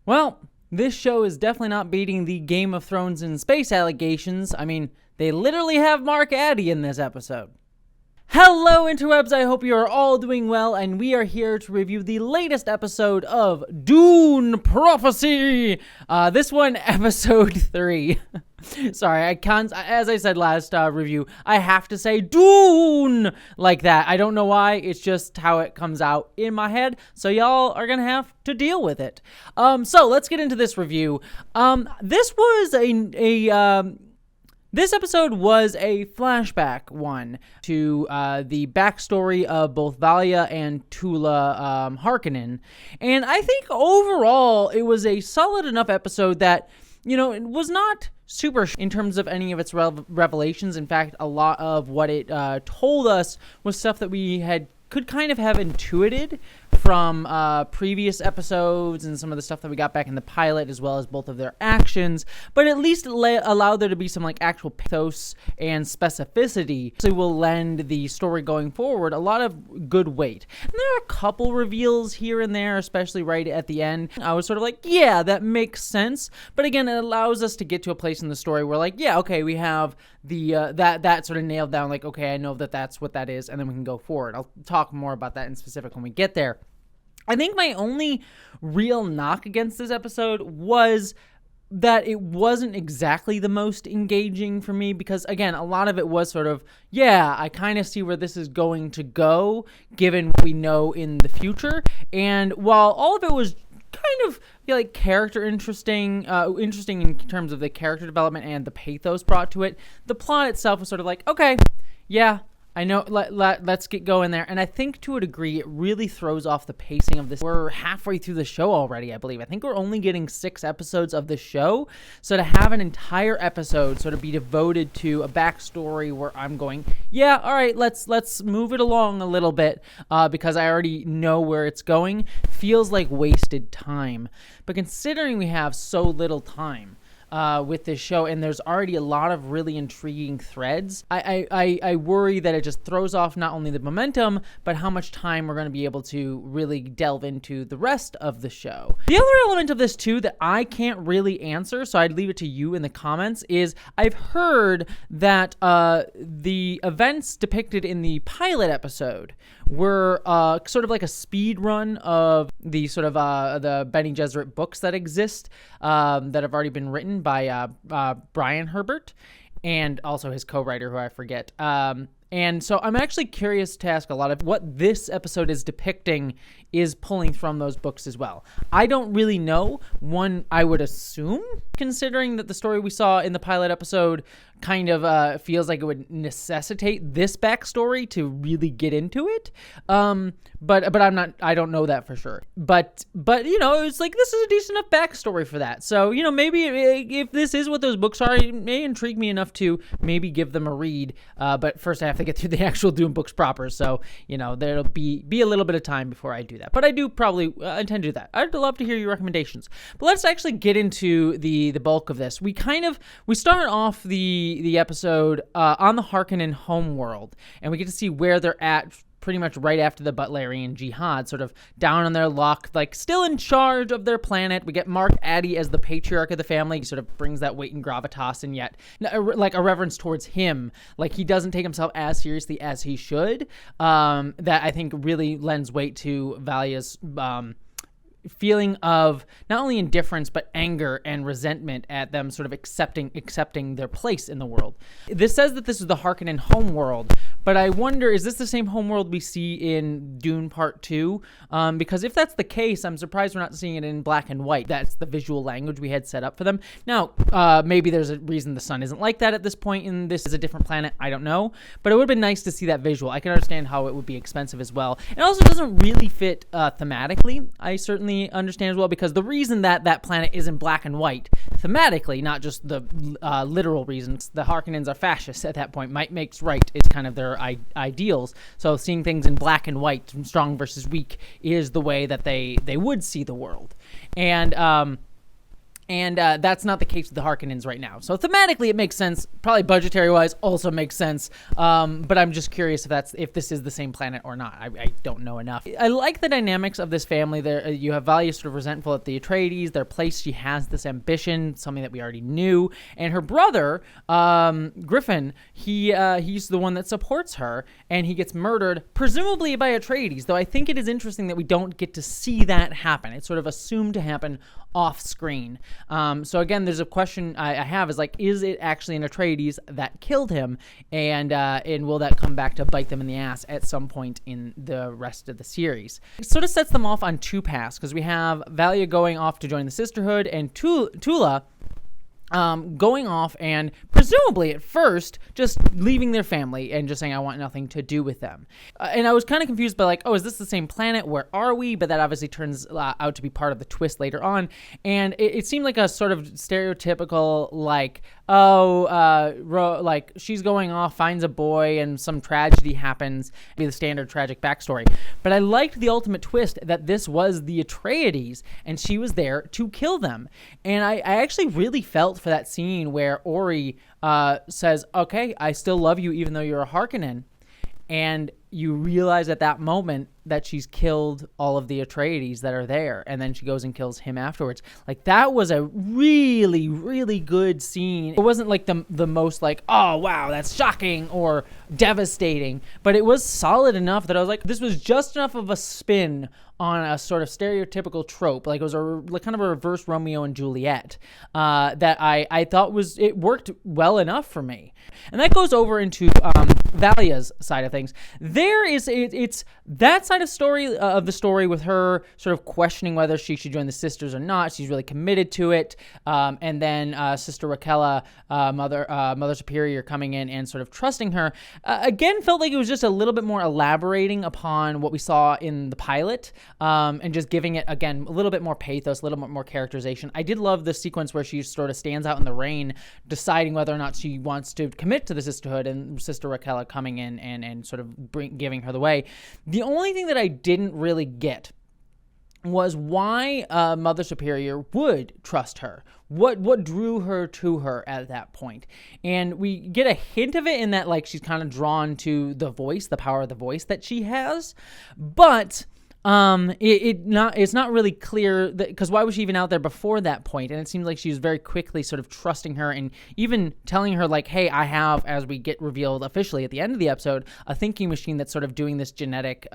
Well, this show is definitely not beating the Game of Thrones in space allegations. I mean, they literally have Mark Addy in this episode. Hello, interwebs. I hope you are all doing well, and we are here to review the latest episode of Dune Prophecy. This one, episode 3. Sorry, I can't. As I said last review, I have to say Dune like that. I don't know why. It's just how it comes out in my head. So y'all are gonna have to deal with it. So let's get into this review. This was This episode was a flashback one to the backstory of both Valia and Tula Harkonnen. And I think overall it was a solid enough episode that, you know, it was not super in terms of any of its revelations. In fact, a lot of what it told us was stuff that we could kind of have intuited from previous episodes and some of the stuff that we got back in the pilot, as well as both of their actions, but at least allowed there to be some like actual pathos and specificity, so will lend the story going forward a lot of good weight. And there are a couple reveals here and there, especially right at the end. I was sort of like, yeah, that makes sense, but again, it allows us to get to a place in the story where, like, yeah, okay, we have the that sort of nailed down, like, okay, I know that's what that is, and then we can go forward. I'll talk more about that in specific when we get there. I think my only real knock against this episode was that it wasn't exactly the most engaging for me, because again, a lot of it was sort of, yeah, I kind of see where this is going to go given what we know in the future. And while all of it was kind of like character interesting in terms of the character development and the pathos brought to it, the plot itself was sort of like, okay, yeah, I know, let's get going there. And I think to a degree, it really throws off the pacing of this. We're halfway through the show already, I believe. I think we're only getting 6 episodes of the show. So to have an entire episode sort of be devoted to a backstory where I'm going, yeah, all right, let's move it along a little bit because I already know where it's going, feels like wasted time. But considering we have so little time with this show, and there's already a lot of really intriguing threads, I worry that it just throws off not only the momentum, but how much time we're going to be able to really delve into the rest of the show. The other element of this too that I can't really answer, so I'd leave it to you in the comments, is I've heard that the events depicted in the pilot episode were sort of like a speed run of the sort of the Bene Gesserit books that exist that have already been written by Brian Herbert and also his co-writer, who I forget. And so I'm actually curious to ask a lot of what this episode is depicting is pulling from those books as well. I don't really know. One, I would assume, considering that the story we saw in the pilot episode kind of feels like it would necessitate this backstory to really get into it. But I don't know that for sure. But you know, it's like, this is a decent enough backstory for that. So, you know, maybe if this is what those books are, it may intrigue me enough to maybe give them a read. But first I have to get through the actual Dune books proper. So, you know, there'll be a little bit of time before I do that. But I do probably intend to do that. I'd love to hear your recommendations. But let's actually get into the bulk of this. We start off the episode on the Harkonnen homeworld, and we get to see where they're at pretty much right after the Butlerian Jihad, sort of down on their luck, like still in charge of their planet. We get Mark Addy as the patriarch of the family. He sort of brings that weight and gravitas, and yet like a reverence towards him. Like, he doesn't take himself as seriously as he should. That I think really lends weight to Valia's feeling of not only indifference but anger and resentment at them sort of accepting their place in the world. This says that this is the Harkonnen homeworld, but I wonder, is this the same homeworld we see in Dune Part 2? Because if that's the case, I'm surprised we're not seeing it in black and white. That's the visual language we had set up for them. Now, maybe there's a reason the sun isn't like that at this point, and this is a different planet. I don't know, but it would have been nice to see that visual. I can understand how it would be expensive as well. It also doesn't really fit thematically. I certainly understand as well, because the reason that planet is in black and white thematically, not just the literal reasons, the Harkonnens are fascists at that point. Might makes right is kind of their ideals. So seeing things in black and white, strong versus weak, is the way that they would see the world. And And that's not the case with the Harkonnens right now. So thematically, it makes sense. Probably budgetary-wise, also makes sense. But I'm just curious if this is the same planet or not. I don't know enough. I like the dynamics of this family. There, you have Valia sort of resentful at the Atreides. Their place, she has this ambition, something that we already knew. And her brother, Griffin, he's the one that supports her, and he gets murdered, presumably by Atreides. Though I think it is interesting that we don't get to see that happen. It's sort of assumed to happen off screen. So again, there's a question I have is like, is it actually an Atreides that killed him? And will that come back to bite them in the ass at some point in the rest of the series? It sort of sets them off on two paths, because we have Valia going off to join the Sisterhood, and Tula going off and presumably at first just leaving their family and just saying, I want nothing to do with them. And I was kind of confused by like, oh, is this the same planet? Where are we? But that obviously turns out to be part of the twist later on. And it seemed like a sort of stereotypical, like, like she's going off, finds a boy, and some tragedy happens. Be the standard tragic backstory. But I liked the ultimate twist that this was the Atreides, and she was there to kill them. And I actually really felt for that scene where Ori says, okay, I still love you even though you're a Harkonnen. And you realize at that moment that she's killed all of the Atreides that are there, and then she goes and kills him afterwards. Like, that was a really, really good scene. It wasn't like the most like, oh wow, that's shocking or devastating, but it was solid enough that I was like, this was just enough of a spin on a sort of stereotypical trope. Like, it was kind of a reverse Romeo and Juliet that I thought it worked well enough for me. And that goes over into Valia's side of things. It's that side of the story with her sort of questioning whether she should join the sisters or not. She's really committed to it. And then Sister Raquella, Mother Superior, coming in and sort of trusting her. Again, felt like it was just a little bit more elaborating upon what we saw in the pilot, and just giving it, again, a little bit more pathos, a little bit more characterization. I did love the sequence where she sort of stands out in the rain, deciding whether or not she wants to commit to the Sisterhood, and Sister Raquella coming in and sort of giving her the way. The only thing that I didn't really get was why Mother Superior would trust her. What drew her to her at that point? And we get a hint of it in that, like, she's kind of drawn to the voice, the power of the voice that she has, but it's not really clear because why was she even out there before that point? And it seems like she was very quickly sort of trusting her and even telling her, like, hey, I have, as we get revealed officially at the end of the episode, a thinking machine that's sort of doing this genetic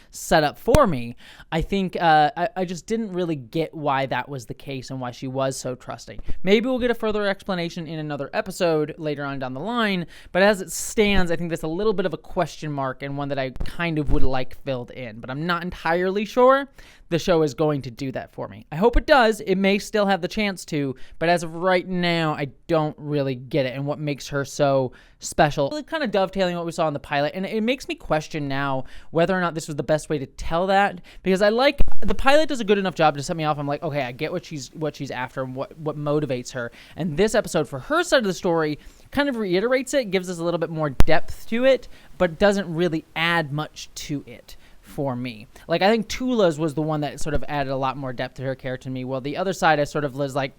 setup for me. I think I just didn't really get why that was the case and why she was so trusting. Maybe we'll get a further explanation in another episode later on down the line, but as it stands, I think that's a little bit of a question mark, and one that I kind of would like filled in, but I'm not entirely sure the show is going to do that for me. I hope it does. It may still have the chance to, but as of right now, I don't really get it and what makes her so special. Really kind of dovetailing what we saw in the pilot, and it makes me question now whether or not this was the best way to tell that, because the pilot does a good enough job to set me off. I'm like, okay, I get what she's after and what motivates her, and this episode for her side of the story kind of reiterates it, gives us a little bit more depth to it, but doesn't really add much to it for me. Like, I think Tula's was the one that sort of added a lot more depth to her character to me, while the other side I sort of was like,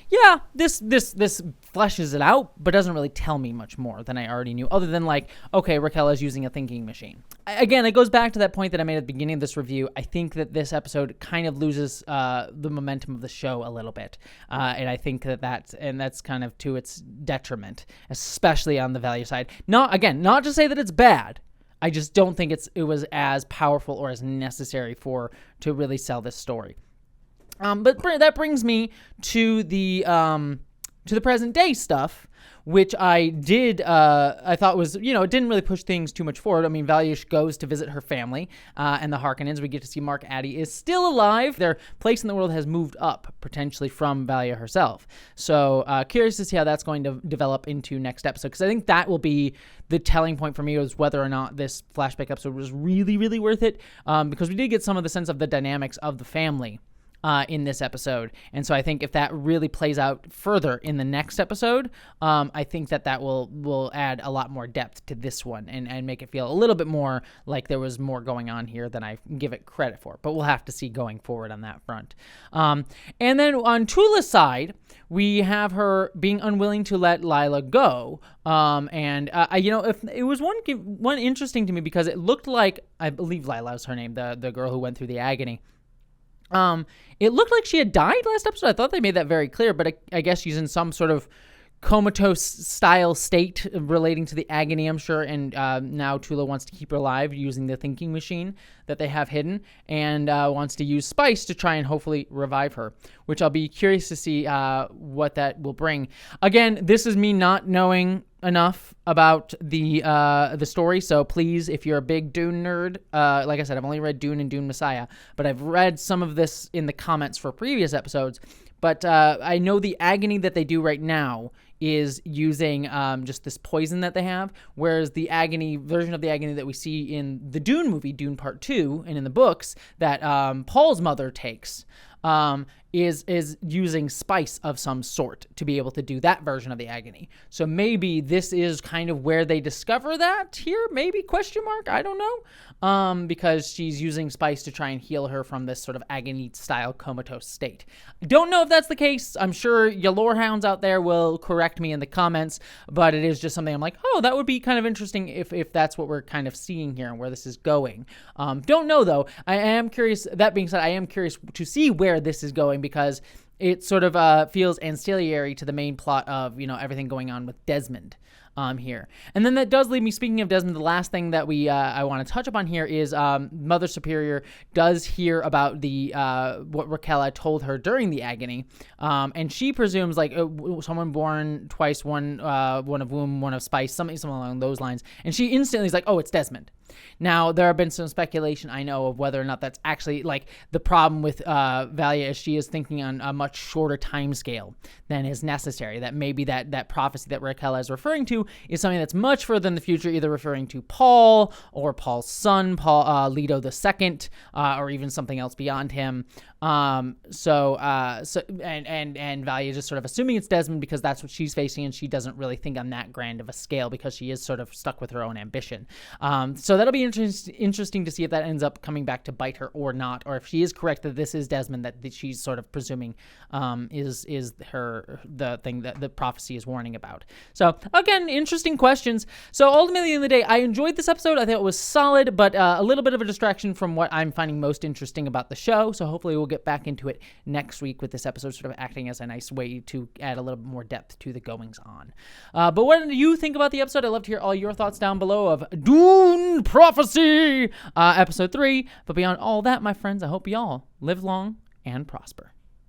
yeah, this fleshes it out, but doesn't really tell me much more than I already knew, other than like, okay, Raquella's using a thinking machine. Again, it goes back to that point that I made at the beginning of this review. I think that this episode kind of loses the momentum of the show a little bit, and I think that's kind of to its detriment, especially on the value side. Not to say that it's bad. I just don't think it was as powerful or as necessary to really sell this story. But that brings me to the present day stuff, which I thought was, it didn't really push things too much forward. I mean, Valia goes to visit her family, and the Harkonnens. We get to see Mark Addy is still alive. Their place in the world has moved up, potentially from Valia herself. So curious to see how that's going to develop into next episode, because I think that will be the telling point for me, was whether or not this flashback episode was really, really worth it, because we did get some of the sense of the dynamics of the family in this episode. And so I think if that really plays out further in the next episode, I think that will add a lot more depth to this one and make it feel a little bit more like there was more going on here than I give it credit for. But we'll have to see going forward on that front. And then on Tula's side, we have her being unwilling to let Lila go. If it was one interesting to me because it looked like, I believe Lila was her name, the girl who went through the agony. It looked like she had died last episode. I thought they made that very clear, but I guess she's in some sort of comatose style state relating to the agony, I'm sure, and now Tula wants to keep her alive using the thinking machine that they have hidden, and wants to use spice to try and hopefully revive her, which I'll be curious to see what that will bring. Again, this is me not knowing enough about the story, so please, if you're a big Dune nerd, like I said, I've only read Dune and Dune Messiah, but I've read some of this in the comments for previous episodes. But I know the agony that they do right now is using just this poison that they have, whereas the agony version of the agony that we see in the Dune movie, Dune Part 2, and in the books that Paul's mother takes, is using spice of some sort to be able to do that version of the agony. So maybe this is kind of where they discover that here, maybe, question mark, I don't know, because she's using spice to try and heal her from this sort of agony-style comatose state. I don't know if that's the case. I'm sure your lore hounds out there will correct me in the comments, but it is just something I'm like, oh, that would be kind of interesting if that's what we're kind of seeing here and where this is going. Don't know, though. I am curious. That being said, I am curious to see where this is going, because it sort of feels ancillary to the main plot of, everything going on with Desmond here. And then that does lead me, speaking of Desmond, the last thing that I want to touch upon here is Mother Superior does hear about what Raquel told her during the agony, and she presumes someone born twice, one of womb, one of spice, something along those lines, and she instantly is like, oh, it's Desmond. Now, there have been some speculation, I know, of whether or not that's actually, the problem with Valia is she is thinking on a much shorter time scale than is necessary, that maybe that prophecy that Raquel is referring to is something that's much further in the future, either referring to Paul or Paul's son, Leto II, or even something else beyond him. And Valia just sort of assuming it's Desmond because that's what she's facing, and she doesn't really think on that grand of a scale because she is sort of stuck with her own ambition. So that'll be interesting to see if that ends up coming back to bite her or not, or if she is correct that this is Desmond that she's sort of presuming is the thing that the prophecy is warning about. So again, interesting questions. So ultimately, in the day, I enjoyed this episode. I thought it was solid, but a little bit of a distraction from what I'm finding most interesting about the show. So hopefully we'll get back into it next week with this episode sort of acting as a nice way to add a little bit more depth to the goings on. But what do you think about the episode? I'd love to hear all your thoughts down below of Dune Prophecy, episode 3. But beyond all that, my friends, I hope y'all live long and prosper.